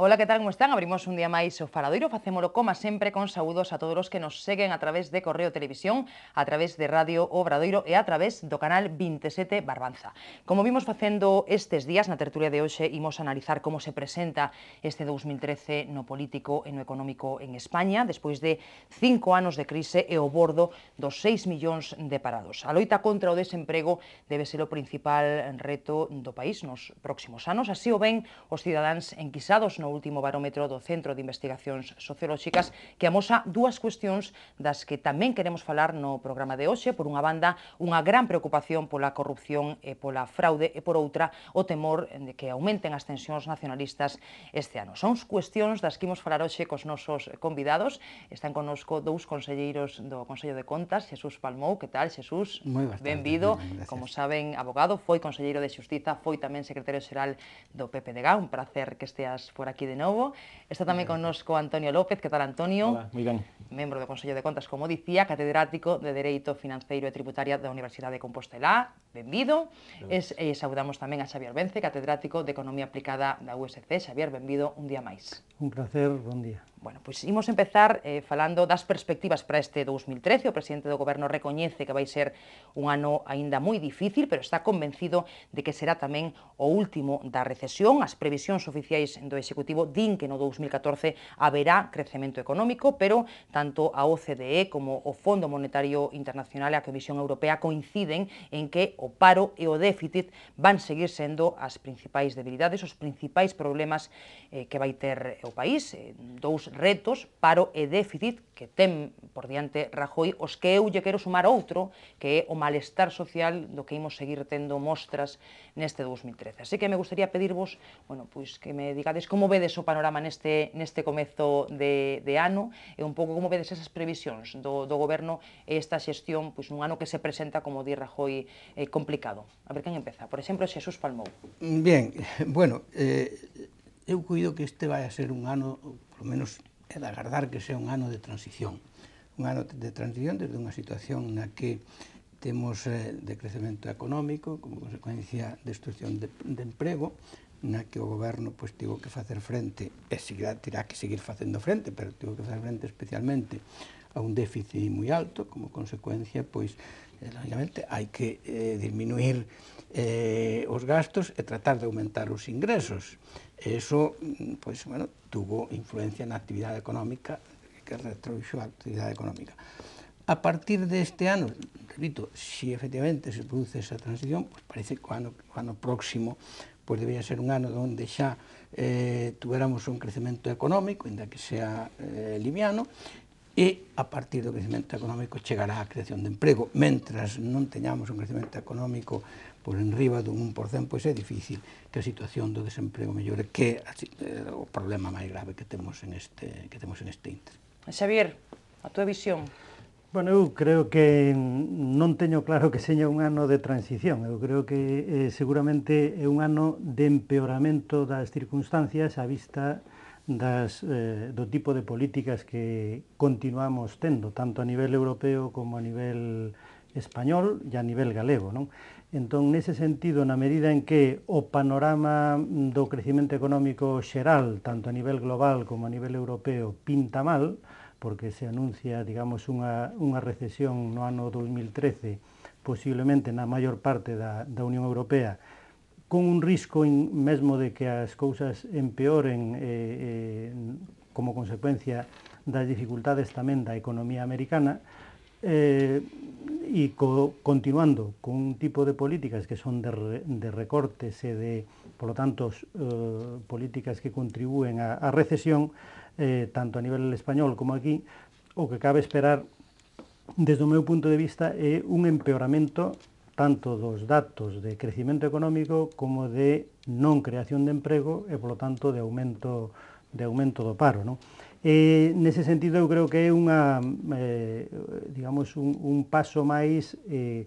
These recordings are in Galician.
Ola, que tal, como están? Abrimos un día máis o Faladoiro, facémolo como sempre con saúdos a todos os que nos seguen a través de Correo Televisión, a través de Radio Obradoiro e a través do canal 27 Barbanza. Como vimos facendo estes días, na tertulia de hoxe, imos analizar como se presenta este 2013 no político e no económico en España, despois de 5 anos de crise e o bordo dos 6 millóns de parados. A loita contra o desemprego debe ser o principal reto do país nos próximos anos, así o ven os cidadáns enquisados no último barómetro do Centro de Investigacións Sociolóxicas, que amosa dúas cuestións das que tamén queremos falar no programa de hoxe. Por unha banda, unha gran preocupación pola corrupción e pola fraude, e por outra, o temor de que aumenten as tensións nacionalistas este ano. Son cuestións das que imos falar hoxe cos nosos convidados. Están connosco dous conselleiros do Consello de Contas, Xesús Palmou. Que tal, Xesús? Moi boas tardes. Benvido. Como saben, abogado, foi conselleiro de Xustiza, foi tamén secretario xeral do PPDG. Un placer que esteas por aquí de novo. Está tamén connosco Antonio López. Que tal, Antonio? Hola, moi ben. Membro do Consello de Contas, como dicía, catedrático de Dereito Financeiro e Tributaria da Universidade de Compostela. Benvido. E saudamos tamén a Xavier Vence, catedrático de Economía Aplicada da USC. Xavier, benvido un día máis. Un placer, bon día. Bueno, pois imos empezar falando das perspectivas para este 2013. O presidente do Goberno recoñece que vai ser un ano aínda moi difícil, pero está convencido de que será tamén o último da recesión. As previsións oficiais do Executivo din que no 2014 haberá crecemento económico, pero tanto a OCDE como o Fondo Monetario Internacional e a Comisión Europea coinciden en que o paro e o déficit van seguir sendo as principais debilidades, os principais problemas que vai ter o país. Dous retos, paro e déficit, que ten por diante Rajoy, os que eu lle quero sumar outro, que é o malestar social do que imos seguir tendo mostras neste 2013. Así que me gustaría pedirvos, bueno, pois que me digades como vedes o panorama neste comezo de ano e un pouco como vedes esas previsións do Goberno e esta xestión pois nun ano que se presenta, como di Rajoy, complicado. A ver quen empeza. Por exemplo, Xesús Palmou. Bien, bueno, eu cuido que este vai a ser un ano, por lo menos é de agardar que sea un ano de transición. Un ano de transición desde unha situación na que temos decrecemento económico, como consecuencia de destrucción de emprego, na que o goberno pois, tivo que facer frente, e terá que seguir facendo frente, pero tivo que facer frente especialmente a un déficit moi alto, como consecuencia, pois, lógicamente, hai que disminuir os gastos e tratar de aumentar os ingresos. Eso, pois, bueno, tuvo influencia na actividade económica, que retroduxo a actividade económica. A partir deste ano, repito, si efectivamente se produce esa transición, pues parece que o ano próximo pues debería ser un ano onde xa tuéramos un crecemento económico, ainda que sea liviano, e a partir do crecemento económico chegará a creación de emprego. Mentras non teñamos un crecemento económico por enriba dun 1%, pois é difícil que a situación do desemprego mellore, que é o problema máis grave que temos en este inter. Xavier, a túa visión? Bueno, eu creo que non teño claro que seña un ano de transición. Eu creo que seguramente é un ano de empeoramento das circunstancias á vista do tipo de políticas que continuamos tendo, tanto a nivel europeo como a nivel español e a nivel galego, non? Entón, nese sentido, na medida en que o panorama do crecemento económico xeral, tanto a nivel global como a nivel europeo, pinta mal, porque se anuncia, digamos, unha recesión no ano 2013, posiblemente na maior parte da Unión Europea, con un risco mesmo de que as cousas empeoren como consecuencia das dificultades tamén da economía americana, e continuando con un tipo de políticas que son de recortes e de, por lo tanto, políticas que contribúen á recesión, tanto a nivel español como aquí, o que cabe esperar, desde o meu punto de vista, é un empeoramento tanto dos datos de crecimento económico como de non creación de emprego e, polo tanto, de aumento do paro, non? Nese sentido, eu creo que é digamos, un paso máis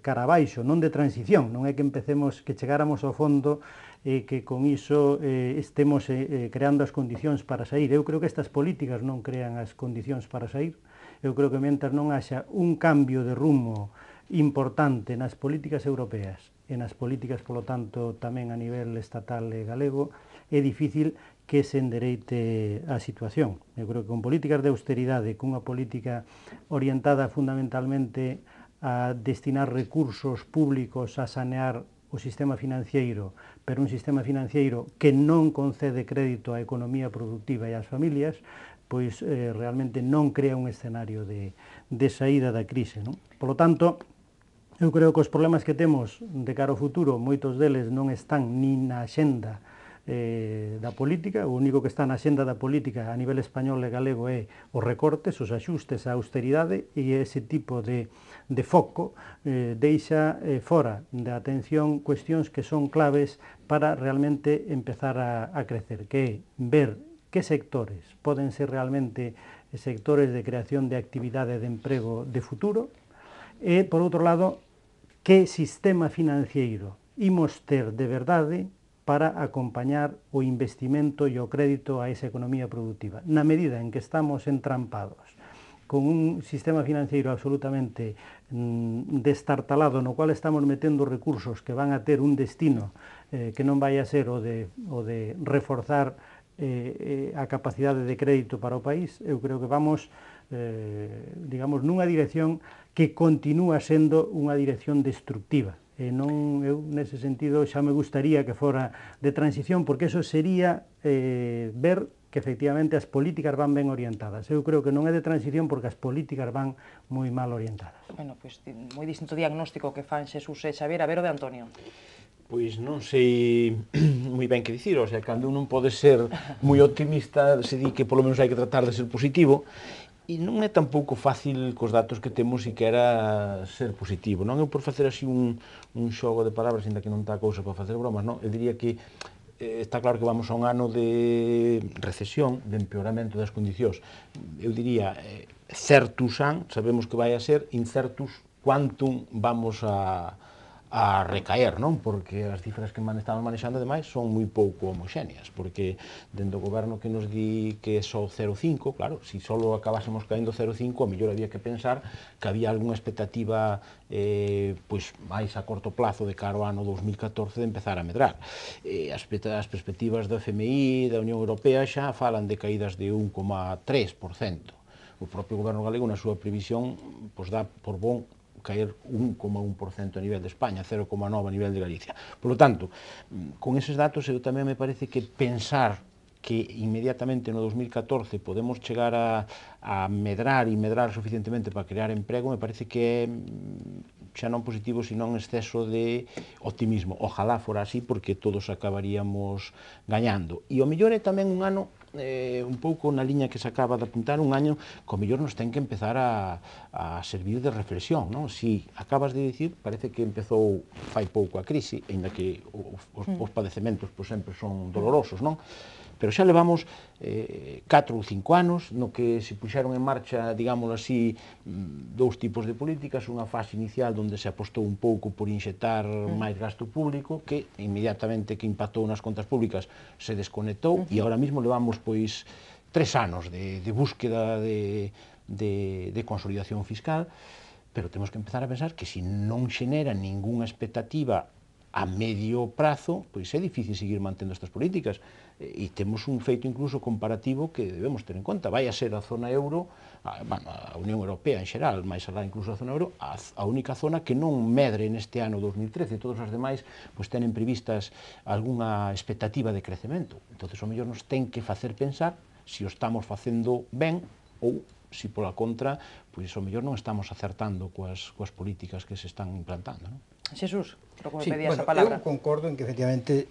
cara abaixo, non de transición, non é que que chegáramos ao fondo e que con iso estemos creando as condicións para sair. Eu creo que estas políticas non crean as condicións para sair. Eu creo que mentre non haxa un cambio de rumo importante nas políticas europeas e nas políticas, polo tanto, tamén a nivel estatal e galego, é difícil que se endereite a situación. Eu creo que con políticas de austeridade, cunha política orientada fundamentalmente a destinar recursos públicos a sanear o sistema financiero, pero un sistema financiero que non concede crédito á economía productiva e ás familias, pois realmente non crea un escenario de saída da crise. Non? Polo tanto, eu creo que os problemas que temos de cara ao futuro, moitos deles non están nin na axenda da política, o único que está na xenda da política a nivel español e galego é os recortes, os axustes, a austeridade, e ese tipo de foco deixa fora da atención cuestións que son claves para realmente empezar a crecer, que é ver que sectores poden ser realmente sectores de creación de actividade de emprego de futuro e, por outro lado, que sistema financiero imos ter de verdade para acompañar o investimento e o crédito a esa economía productiva. Na medida en que estamos entrampados con un sistema financiero absolutamente destartalado, no cual estamos metendo recursos que van a ter un destino que non vai a ser o de reforzar a capacidade de crédito para o país, eu creo que vamos, digamos, nunha dirección que continúa sendo unha dirección destructiva. Non, eu, nese sentido, xa me gustaría que fora de transición, porque eso sería ver que efectivamente as políticas van ben orientadas. Eu creo que non é de transición porque as políticas van moi mal orientadas. Bueno, pois moi distinto diagnóstico que fan Xesús e Xavier. A ver o de Antonio. Pois non sei moi ben que dicir, o sea, cando un non pode ser moi optimista, se di que polo menos hai que tratar de ser positivo, e non é tampouco fácil cos datos que temos e que era ser positivo, non? Eu por facer así un xogo de palabras, ainda que non está a cousa para facer bromas, non? Eu diría que está claro que vamos a un ano de recesión, de empeoramento das condicións. Eu diría, certus sabemos que vai a ser, incertus quantum vamos a recaer, non? Porque as cifras que estamos manexando, ademais, son moi pouco homoxéneas, porque dentro do goberno que nos di que é só 0,5, claro, se só acabásemos caendo 0,5, a mellor había que pensar que había algunha expectativa pois máis a corto plazo de cara ao ano 2014 de empezar a medrar. As perspectivas do FMI, da Unión Europea, xa falan de caídas de 1,3%. O propio goberno galego, na súa previsión, pois dá por bon caer 1,1% a nivel de España, 0,9% a nivel de Galicia. Por lo tanto, con eses datos, eu tamén me parece que pensar que inmediatamente no 2014 podemos chegar a medrar e medrar suficientemente para crear emprego, me parece que é xa non positivo, sino un exceso de optimismo. Ojalá fora así, porque todos acabaríamos gañando. E o mellor é tamén un ano un pouco na liña que se acaba de apuntar, un año que o mellor nos ten que empezar a servir de reflexión, non? Si acabas de dicir, parece que empezou fai pouco a crise, aínda que os padecementos sempre son dolorosos, non? Pero xa levamos 4 ou 5 anos no que se puxeron en marcha, digámoslo así, dous tipos de políticas, unha fase inicial onde se apostou un pouco por inxetar máis gasto público, que inmediatamente que impactou nas contas públicas se desconectou, e agora mesmo levamos pois 3 anos de búsqueda de consolidación fiscal, pero temos que empezar a pensar que se non xenera ningunha expectativa a medio prazo, pois é difícil seguir mantendo estas políticas. E temos un feito incluso comparativo que debemos ter en conta. Vai a ser a zona euro, a Unión Europea en xeral, máis alá incluso a zona euro, a única zona que non medre neste ano 2013. Todos os demais pois tenen previstas algunha expectativa de crecemento. Entón, o mellor nos ten que facer pensar se o estamos facendo ben ou se pola contra, pois o mellor non estamos acertando coas políticas que se están implantando, non? Xesús, creo que me pedías bueno, a palabra. Eu concordo en que, efectivamente,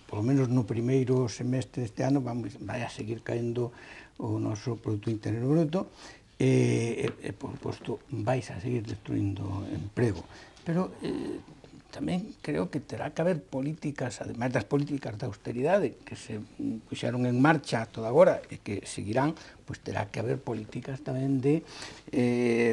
polo menos no primeiro semestre deste ano vai a seguir caendo o noso Produto Interior Bruto e por suposto, vais a seguir destruindo emprego. Pero tamén creo que terá que haber políticas, ademais das políticas de austeridade que se puxeron en marcha toda agora e que seguirán, pois terá que haber políticas tamén de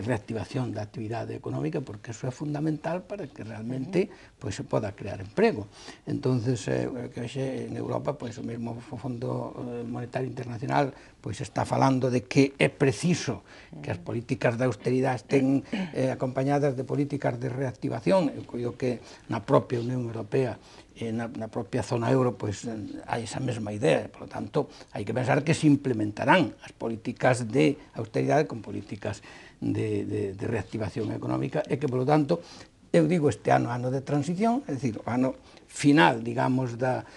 reactivación da actividade económica, porque eso é fundamental para que realmente pois, se poda crear emprego. Entonces, que hoxe en Europa, pois, o mesmo Fondo Monetario Internacional pois está falando de que é preciso que as políticas de austeridade estén acompañadas de políticas de reactivación. Eu coido que na propia Unión Europea e na propia zona euro pois hai esa mesma idea, por lo tanto hai que pensar que se implementarán as políticas de austeridade con políticas de reactivación económica e que, por lo tanto, eu digo este ano de transición, é dicir, o ano final, digamos, da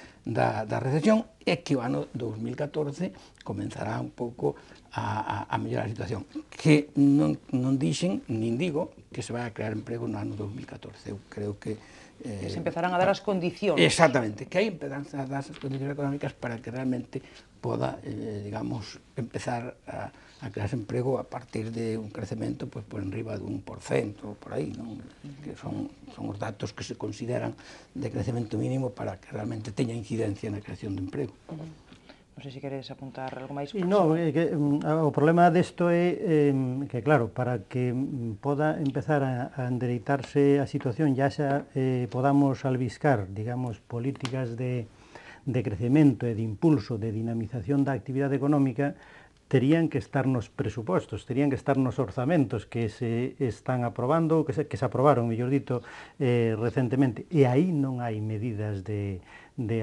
recesión, é que o ano 2014 comenzará un pouco a mellorar a situación, que non dixen, nin digo, que se vai a crear emprego no ano 2014. Eu creo que que se empezarán a dar as condicións. Exactamente, que aí empezarán a dar as condicións económicas para que realmente poda, digamos, empezar a crearse emprego a partir de un crecemento pues, por enriba de 1%, por aí, non? Que son os datos que se consideran de crecemento mínimo para que realmente teña incidencia na creación de emprego. Non sei se queres apuntar algo máis. No, o problema desto é que, claro, para que poda empezar a endereitarse a situación, ya xa podamos albiscar, digamos, políticas de crecemento e de impulso, de dinamización da actividade económica, terían que estar nos presupostos, terían que estar nos orzamentos que se están aprobando, que se aprobaron, mellor dito, recentemente. E aí non hai medidas de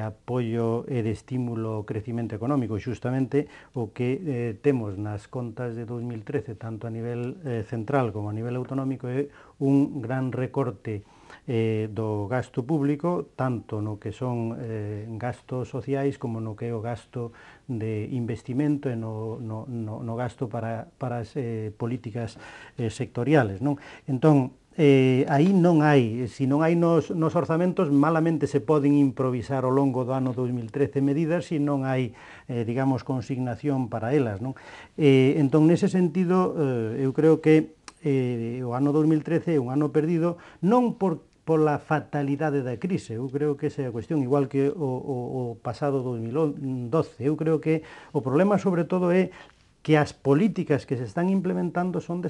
apoio e de estímulo ao crecimento económico. Xustamente o que temos nas contas de 2013, tanto a nivel central como a nivel autonómico, é un gran recorte do gasto público, tanto no que son gastos sociais como no que é o gasto de investimento e no gasto para as políticas sectoriales, non? Entón, aí non hai, se non hai nos orzamentos, malamente se poden improvisar ao longo do ano 2013 medidas se non hai, digamos, consignación para elas, non? Entón, nese sentido, eu creo que o ano 2013 é un ano perdido, non pola fatalidade da crise, eu creo que esa é a cuestión, igual que o pasado 2012, eu creo que o problema sobre todo é que as políticas que se están implementando son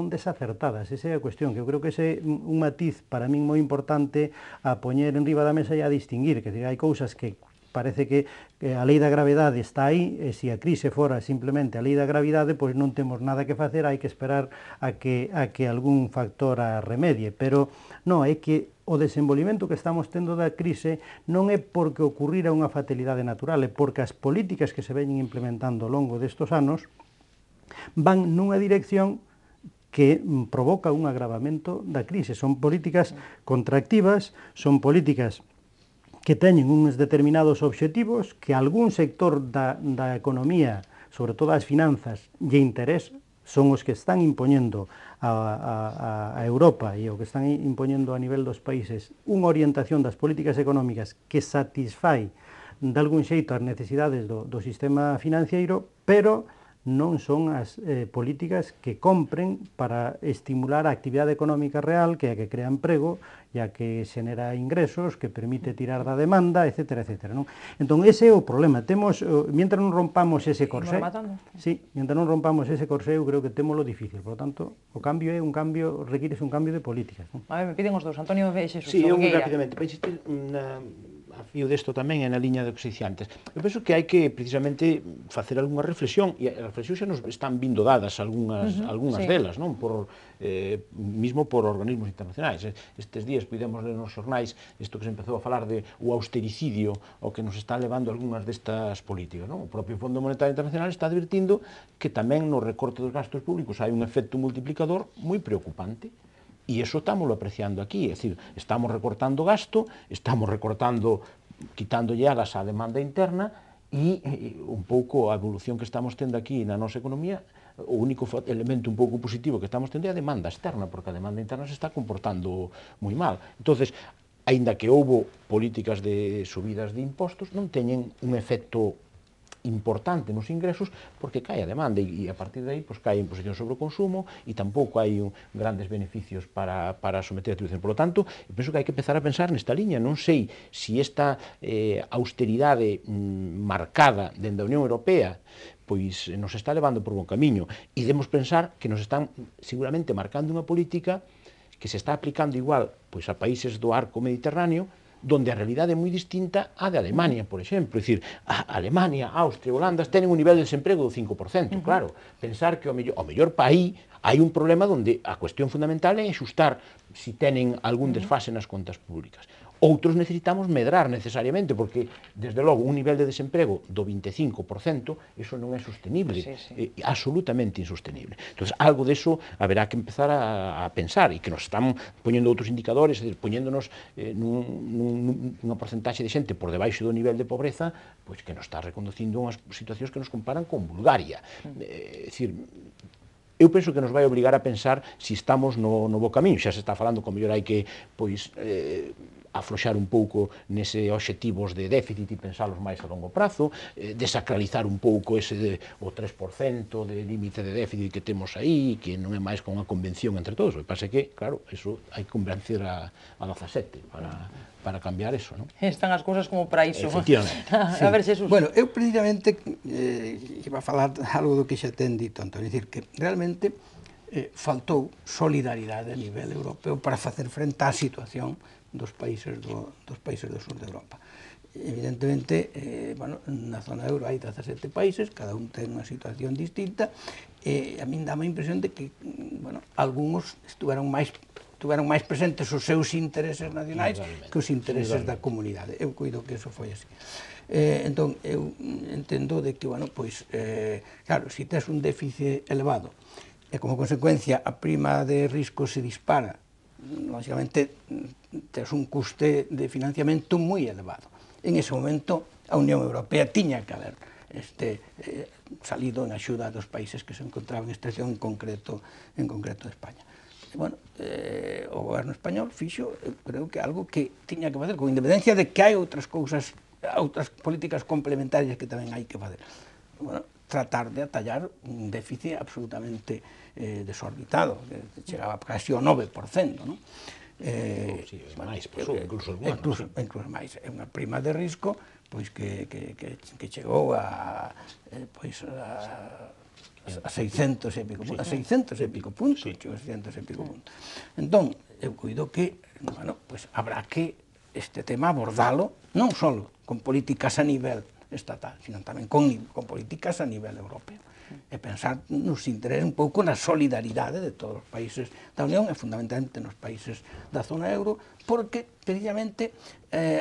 desacertadas, esa é a cuestión, que eu creo que ese é un matiz para min moi importante a poñer en riba da mesa e a distinguir, que hai cousas que parece que a lei da gravedade está aí, e se a crise fora simplemente a lei da gravidade, pois non temos nada que facer, hai que esperar a que algún factor a remedie, pero non, é que o desenvolvimento que estamos tendo da crise non é porque ocurrira unha fatalidade natural, é porque as políticas que se veñen implementando ao longo destos anos van nunha dirección que provoca un agravamento da crise. Son políticas contractivas, son políticas que teñen uns determinados obxectivos, que algún sector da economía, sobre todo as finanzas, lle interesa, son os que están impoñendo a Europa e o que están impoñendo a nivel dos países unha orientación das políticas económicas que satisfai de algún xeito as necesidades do sistema financiero, pero non son as políticas que compren para estimular a actividade económica real, que é a que crea emprego e a que xenera ingresos, que permite tirar da demanda, etc. Non? Entón, ese é o problema. Temos, mientras non rompamos ese corsé, mientras non rompamos ese corsé, eu creo que témolo difícil. Por lo tanto, o cambio é un cambio, require un cambio de políticas. Non? A ver, me piden os dous, Antonio e Xesús. Sí, eu moi rapidamente, para insistir a fío desto tamén é na liña do que se dixía antes. Eu penso que hai que precisamente facer algunha reflexión, e as reflexións xa nos están vindo dadas algunhas sí. delas, non? Mismo por organismos internacionais. Estes días podemos ler nos xornais isto que se empezou a falar de o austericidio ao que nos está levando algunhas destas políticas, non? O propio Fondo Monetario Internacional está advirtindo que tamén no recorte dos gastos públicos hai un efecto multiplicador moi preocupante. E iso estámoslo apreciando aquí, é dicir, estamos recortando gasto, estamos recortando, quitándolle alas á demanda interna e un pouco a evolución que estamos tendo aquí na nosa economía, o único elemento un pouco positivo que estamos tendo é a demanda externa, porque a demanda interna se está comportando moi mal. Entonces, aínda que houbo políticas de subidas de impostos, non teñen un efecto importante nos ingresos porque cae a demanda e a partir de aí pues, cae a imposición sobre o consumo e tampouco hai grandes beneficios para someter a tributación. Por lo tanto, eu penso que hai que empezar a pensar nesta liña. Non sei se esta austeridade marcada dende a Unión Europea pois nos está levando por bon camiño e debemos pensar que nos están seguramente marcando unha política que se está aplicando igual pois, a países do arco mediterráneo donde a realidade é moi distinta á de Alemania, por exemplo. É dicir, a Alemania, Austria, Holanda tenen un nivel de desemprego do 5%, claro. Pensar que ao mellor país hai un problema onde a cuestión fundamental é axustar se tenen algún desfase nas contas públicas. Outros necesitamos medrar necesariamente, porque, desde logo, un nivel de desemprego do 25%, eso non é sostenible, absolutamente insostenible. Entón, algo deso haberá que empezar a pensar, e que nos están poñendo outros indicadores, é dicir, poñéndonos nunha porcentaxe de xente por debaixo do nivel de pobreza, pois que nos está reconducindo unhas situacións que nos comparan con Bulgaria. É dicir, eu penso que nos vai obrigar a pensar se estamos no bo camiño. Xa se está falando que mellor hai que pois afloxar un pouco nese obxectivos de déficit e pensalos máis a longo prazo, desacralizar un pouco ese o 3% de límite de déficit que temos aí, que non é máis que unha convención entre todos. O que pasa é que, claro, eso hai que convencer a 17 para cambiar eso, non? Están as cousas como para iso. Efectivamente. A ver, Xesús. Bueno, eu precisamente iba a falar algo do que xa ten dito, Antonio, é dicir, que realmente faltou solidaridade a nivel europeo para facer frente á situación dos países do sur de Europa. Evidentemente, bueno, na zona euro hai 17 países, cada un ten unha situación distinta, e a min dá a impresión de que, bueno, algúns estuveron máis presentes os seus intereses nacionais que os intereses da comunidade. Eu cuido que eso foi así. Entón, eu entendo de que, bueno, pois, claro, se tes un déficit elevado e como consecuencia a prima de risco se dispara, lógicamente tes un custe de financiamento moi elevado. En ese momento a Unión Europea tiña que haber salido en axuda dos países que se encontraban en situación en concreto de España. E, bueno, o goberno español fixo, creo que algo que tiña que facer, con independencia de que hai outras cousas, outras políticas complementarias que tamén hai que facer. Bueno, tratar de atallar un déficit absolutamente desorbitado, que chegaba casi ao 9%, non? Incluso máis. É unha prima de risco pois que chegou a 600 e pico puntos, Entón, eu cuido que, bueno, pues habrá que este tema abordalo non só con políticas a nivel estatal, sino tamén con políticas a nivel europeo. E pensar nos intereses un pouco na solidaridade de todos os países da Unión e fundamentalmente nos países da zona euro, porque precisamente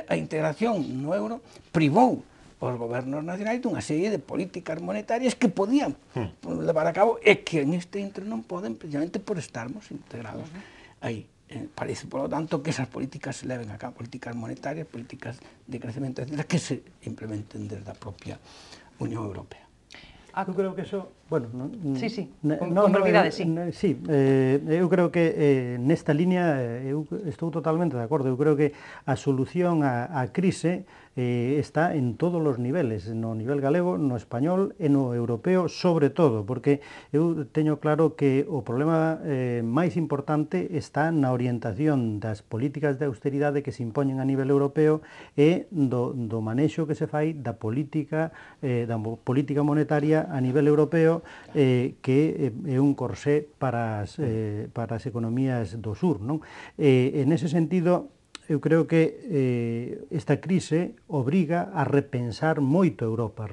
a integración no euro privou os gobernos nacionais dunha serie de políticas monetarias que podían levar a cabo e que en este intre non poden precisamente por estarmos integrados aí. Parece, por lo tanto, que esas políticas se leven a cabo, políticas monetarias, políticas de crecemento, etc., que se implementen desde a propia Unión Europea. Eu creo que eso, bueno, Sí, con brevidade, sí. Sí, eu creo que nesta liña eu estou totalmente de acordo. Eu creo que a solución á crise está en todos os niveles, no nivel galego, no español e no europeo, sobre todo, porque eu teño claro que o problema máis importante está na orientación das políticas de austeridade que se impoñen a nivel europeo e do manexo que se fai da política monetaria a nivel europeo, que é un corsé para as economías do sur, non? En ese sentido, eu creo que esta crise obriga a repensar moito Europa,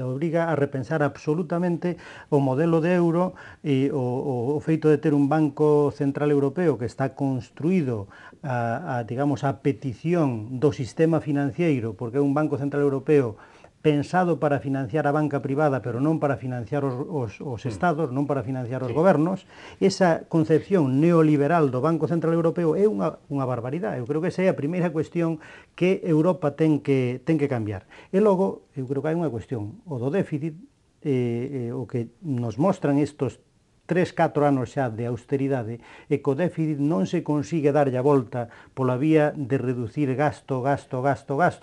obriga a repensar absolutamente o modelo de euro e o feito de ter un Banco Central Europeo que está construído digamos, a petición do sistema financiero, porque é un Banco Central Europeo pensado para financiar a banca privada, pero non para financiar os estados, non para financiar os gobernos. Esa concepción neoliberal do Banco Central Europeo é unha barbaridade. Eu creo que esa é a primeira cuestión que Europa ten que cambiar. E logo, eu creo que hai unha cuestión, o do déficit, o que nos mostran estos 3-4 anos xa de austeridade e co déficit non se consigue darlle a volta pola vía de reducir gasto,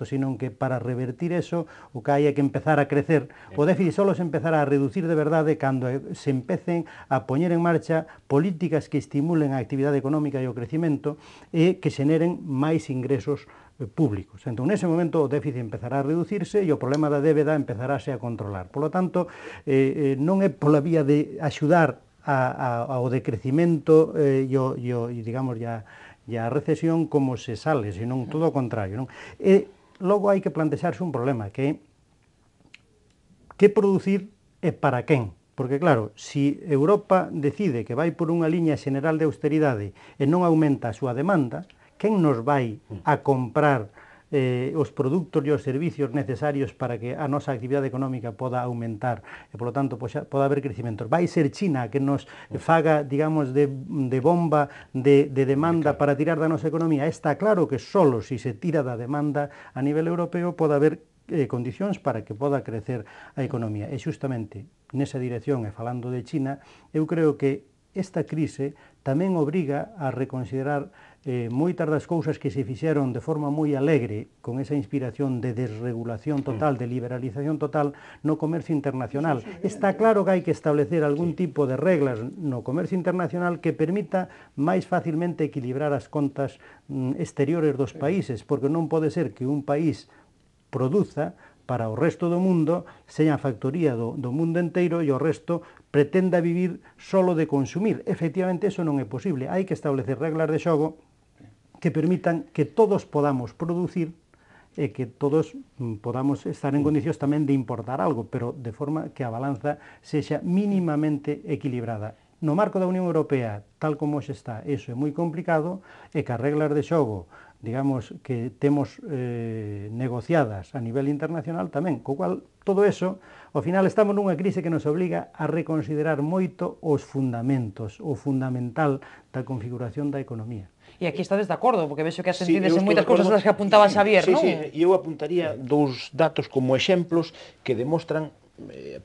senón que para revertir eso o que hai é que empezar a crecer. O déficit só se empezará a reducir de verdade cando se empecen a poñer en marcha políticas que estimulen a actividade económica e o crecimento e que xeneren máis ingresos públicos. Entón, nese momento, o déficit empezará a reducirse e o problema da débeda empezarase a controlar. Por lo tanto, non é pola vía de axudar ao decrecimento e a recesión como se sale, senón todo o contrario. E logo hai que plantexarse un problema, que é que producir e para quen? Porque, claro, se Europa decide que vai por unha liña xeneral de austeridade e non aumenta a súa demanda, quen nos vai a comprar os produtos e os servicios necesarios para que a nosa actividade económica poda aumentar e, polo tanto, poda haber crecimiento? Vai ser China que nos faga, digamos, de bomba de demanda para tirar da nosa economía? Está claro que solo se tira da demanda a nivel europeo pode haber condicións para que poda crecer a economía. E xustamente nesa dirección, e falando de China, eu creo que esta crise tamén obriga a reconsiderar moitas das cousas que se fixeron de forma moi alegre, con esa inspiración de desregulación total, de liberalización total no comercio internacional. Está claro que hai que establecer algún tipo de reglas no comercio internacional que permita máis facilmente equilibrar as contas exteriores dos países, porque non pode ser que un país produza para o resto do mundo, seña a factoría do mundo enteiro e o resto pretenda vivir solo de consumir. Efectivamente, eso non é posible. Hai que establecer reglas de xogo que permitan que todos podamos producir e que todos podamos estar en condicións tamén de importar algo, pero de forma que a balanza sexa mínimamente equilibrada. No marco da Unión Europea, tal como se está, eso é moi complicado, e que as reglas de xogo, digamos, que temos negociadas a nivel internacional tamén, co cual todo eso, ao final estamos nunha crise que nos obliga a reconsiderar moito os fundamentos, o fundamental da configuración da economía. E aquí estades de acordo, porque vexo que asentides en moitas cousas das que apuntaba Xavier, non? Sí, e eu apuntaría dous datos como exemplos que demostran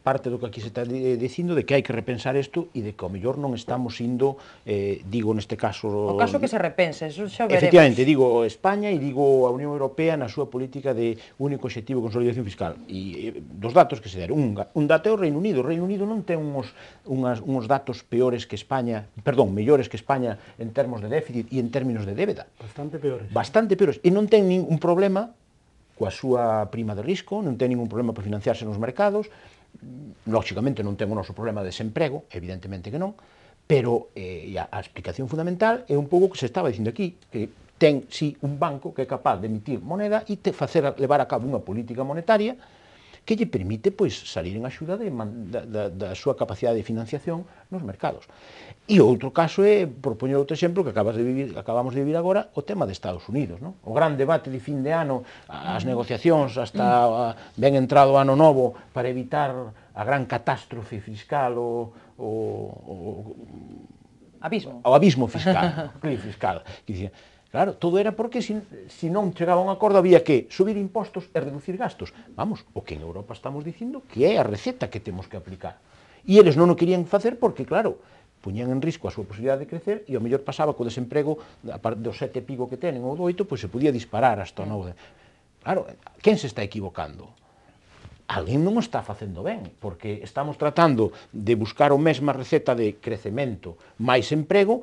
parte do que aquí se está dicindo de que hai que repensar isto e de que ao mellor non estamos indo, digo neste caso... O caso que se repense, eso xa veremos. Efectivamente, digo España e digo a Unión Europea na súa política de único obxectivo de consolidación fiscal. E dos datos que se deron, un dato é o Reino Unido. O Reino Unido non ten uns datos peores que España, perdón, mellores que España en termos de déficit e en términos de débeda. Bastante peores. Bastante peores. E non ten ningún problema coa súa prima de risco, non ten ningún problema para financiarse nos mercados, lógicamente non ten o noso problema de desemprego, evidentemente que non, pero a explicación fundamental é un pouco que se estaba dicindo aquí, que ten, sí, un banco que é capaz de emitir moneda e levar a cabo unha política monetaria que lle permite salir en axuda da súa capacidade de financiación nos mercados. E outro caso é, por poñer outro exemplo, que acabamos de vivir agora, o tema de Estados Unidos. O gran debate de fin de ano, as negociacións hasta ben entrado o ano novo para evitar a gran catástrofe fiscal, o abismo fiscal. Claro, todo era porque se non chegaba a un acordo había que subir impostos e reducir gastos. Vamos, o que en Europa estamos dicindo que é a receta que temos que aplicar. E eles non o querían facer porque, claro, puñían en risco a súa posibilidade de crecer e ao mellor pasaba co desemprego dos 7 e pico que tenen ou do 8, se podía disparar hasta o 9. Claro, quen se está equivocando? Alguén non o está facendo ben, porque estamos tratando de buscar a mesma receta de crecemento máis emprego,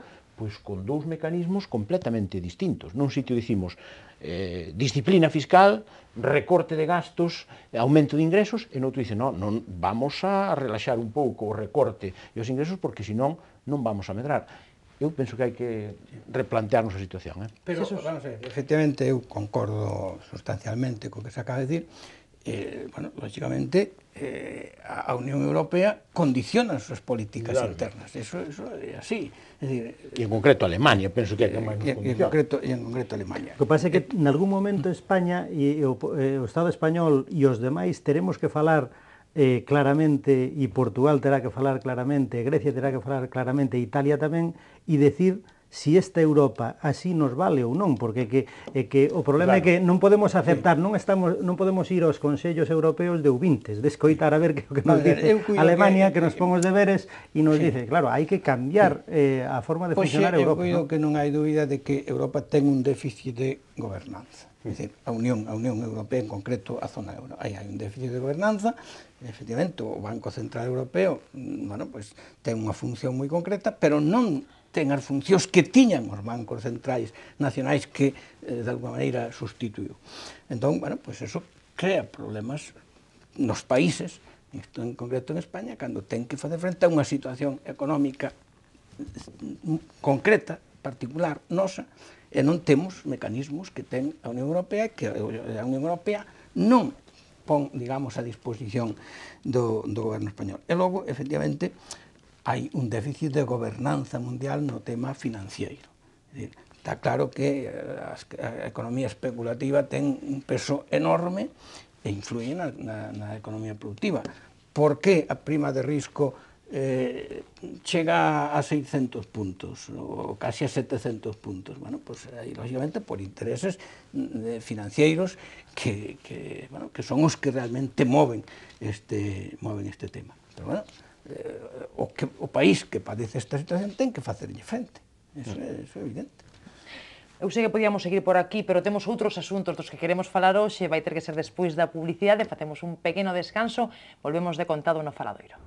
con dous mecanismos completamente distintos. Nun sitio dicimos disciplina fiscal, recorte de gastos, aumento de ingresos, e noutro dice, non, vamos a relaxar un pouco o recorte e os ingresos porque senón non vamos a medrar. Eu penso que hai que replantearnos a situación. Pero, vamos a ver, efectivamente, eu concordo sustancialmente co que se acaba de decir. Lógicamente, a Unión Europea condiciona as súas políticas internas. Eso é así. E en concreto Alemania, penso que é que máis nos condiciona. E en concreto Alemania. O que pasa é que, en algún momento, España e o Estado español e os demais teremos que falar claramente, e Portugal terá que falar claramente, Grecia terá que falar claramente, e Italia tamén, e decir si esta Europa así nos vale ou non, porque o problema é que non podemos aceptar, non podemos ir aos consellos europeos de ouvintes, de escoitar a ver que o que nos dice Alemania, que nos pon os deberes e nos dice, claro, hai que cambiar a forma de funcionar Europa. Pois eu coido que non hai dúbida de que Europa ten un déficit de gobernanza. É dicir, a Unión Europea, en concreto a zona euro, hai un déficit de gobernanza. Efectivamente, o Banco Central Europeo, bueno, pues, ten unha función moi concreta, pero non ten as funcións que tiñan os bancos centrais nacionais que, de alguma maneira, sustituiu. Entón, bueno, pues eso crea problemas nos países, en concreto en España, cando ten que facer frente a unha situación económica concreta, particular, nosa, e non temos mecanismos que ten a Unión Europea, que a Unión Europea non pon, digamos, a disposición do goberno español. E logo, efectivamente, hai un déficit de gobernanza mundial no tema financiero. Está claro que a economía especulativa ten un peso enorme e influye na economía productiva. Por que a prima de risco chega a 600 puntos, ou casi a 700 puntos? Bueno, pues, lógicamente, por intereses financeiros que son os que realmente moven este tema. Pero, bueno, o país que padece esta situación ten que facerlle frente. Eso é evidente. Eu sei que podíamos seguir por aquí, pero temos outros asuntos dos que queremos falar hoxe, vai ter que ser despois da publicidade, facemos un pequeno descanso, volvemos de contado no Faladoiro.